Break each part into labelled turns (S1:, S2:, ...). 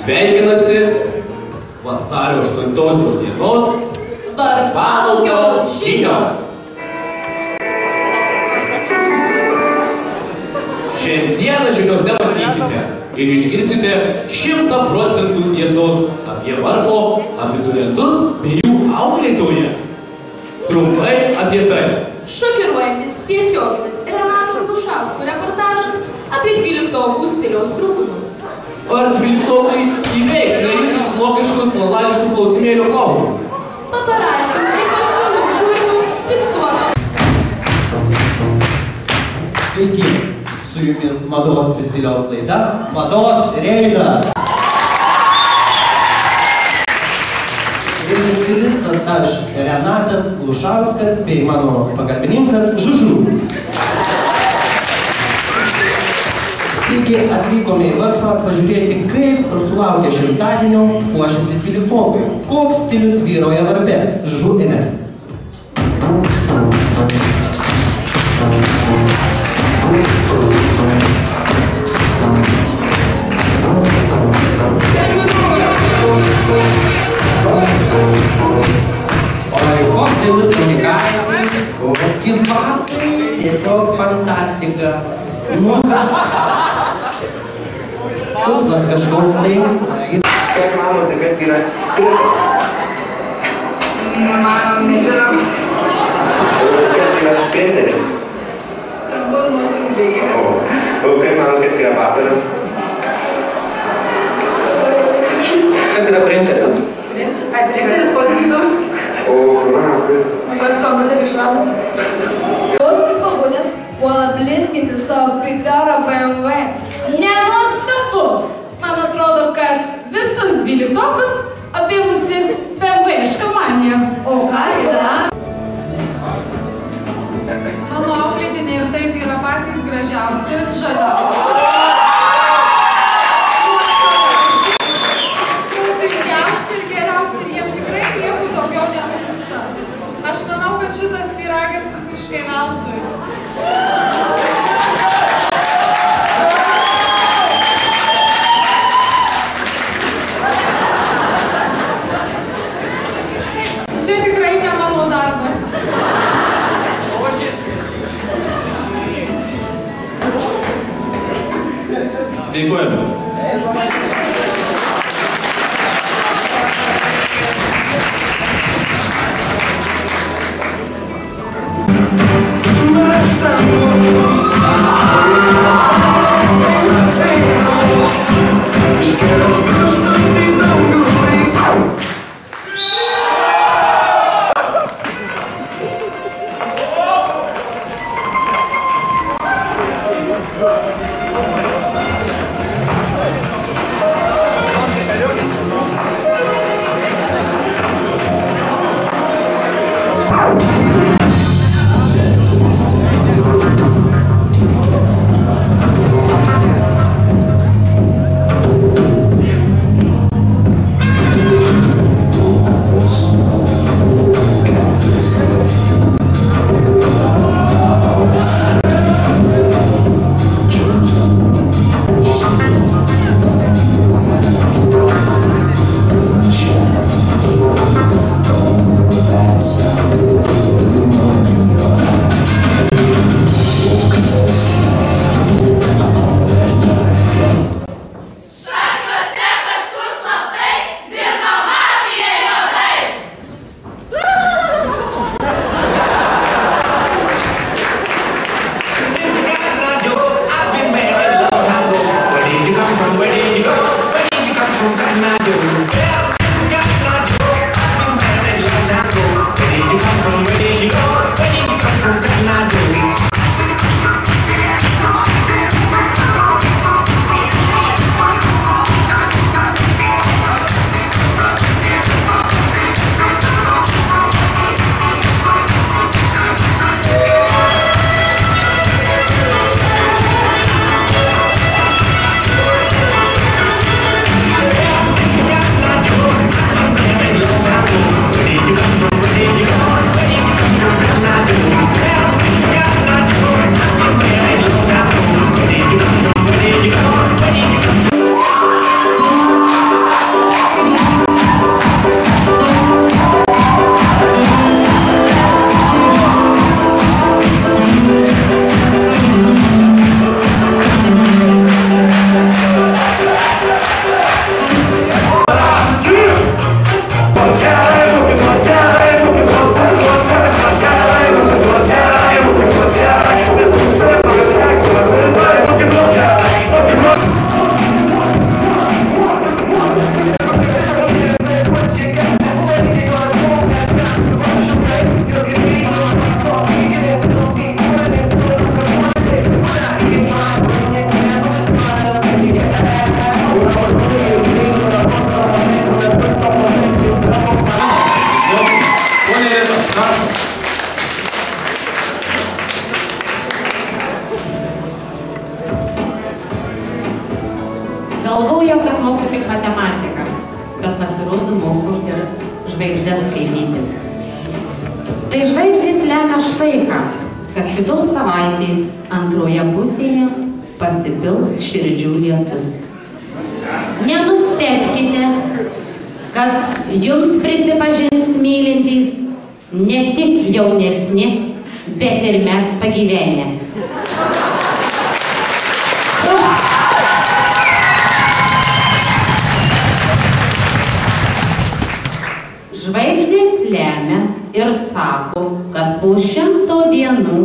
S1: Sveikinasi vasario 8 dienos Varpalaukio žinios. Šiandieną žiniose matysite ir išgirsite 100% tiesos apie Varpo abiturientus bei jų auklėtojas. Trumpai apie tai.
S2: Šokiruojantis tiesioginis Renato Glušausko reportažas apie 12 stiliaus trūkumus.
S1: Ar 12 įveiks neįvykti logiškus morališkų klausimėlių klausimus?
S2: Paparacių ir paskalų kūrinių fiksuotos.
S3: Sveiki, su jumis mados ir stiliaus laida Mados reidas. Ir stilistas aš, Renatas Glušauskas, bei mano pagalbininkas Žužu. Taigi atvykome į Varpą pažiūrėti, kaip sulaukę šimtadienio puošiasi 12. Koks stilius vyroja Varpe? Žužu ėmė. Tiesiog fantastika. Kuklas kažkoks tai.
S4: Kaip manote, kas yra? Man nežinau. Kas yra šprinteris?
S2: Turbūt moterų bėgimas.
S4: O kaip manot, kas yra batoras? Kas yra printeris?
S2: Printeris pozityvu.
S4: O, na, kaip?
S2: Kas kompiuterį išrado?
S5: Vos tik pabudęs, puola blizginti savo Picaro BMW. Nenuostabu! Man atrodo, kad visus 12-okus apėmusi BMW-ška manija. O ką yra?
S2: Mano auklėtiniai ir taip yra patys gražiausi, žaliausi. Ilgiausi ir geriausi, ir jiems tikrai nieko daugiau netrūksta. Aš manau, kad šitas pyragas visiškai veltui. Čia tikrai ne mano darbas.
S1: Dėkojame.
S6: Galvoju, kad moku tik matematiką, bet pasirodo moku ir žvaigždės skaityti. Tai žvaigždės lemia štai ką, kad kitos savaitės antroje pusėje pasipils širdžių lietus. Nenustebkite, kad jums prisipažins mylintys ne tik jaunesni, bet ir mes pagyvenę. Žvaigždės lemia ir sako, kad po 100 dienų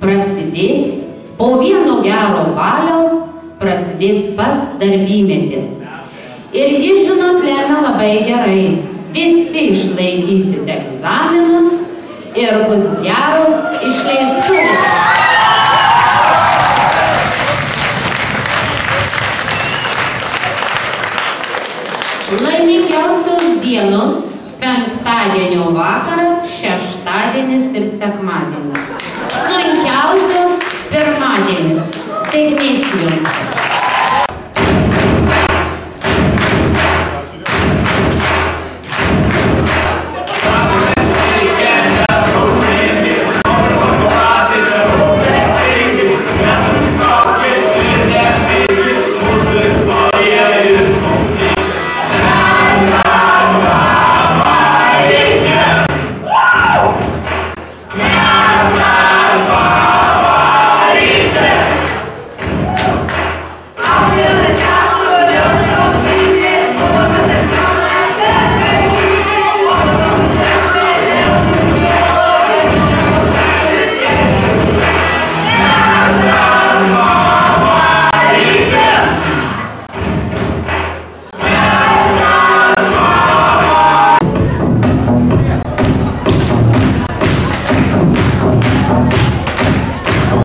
S6: prasidės, po vieno gero baliaus prasidės pats darbymetis. Ir jis, žinot, lemia labai gerai. Visi išlaikysite egzaminus ir bus geros išleistuvės. Laimingiausios dienos penktadienio vakaras, šeštadienis ir sekmadienis. Sunkiausios pirmadienis. Sėkmės jums.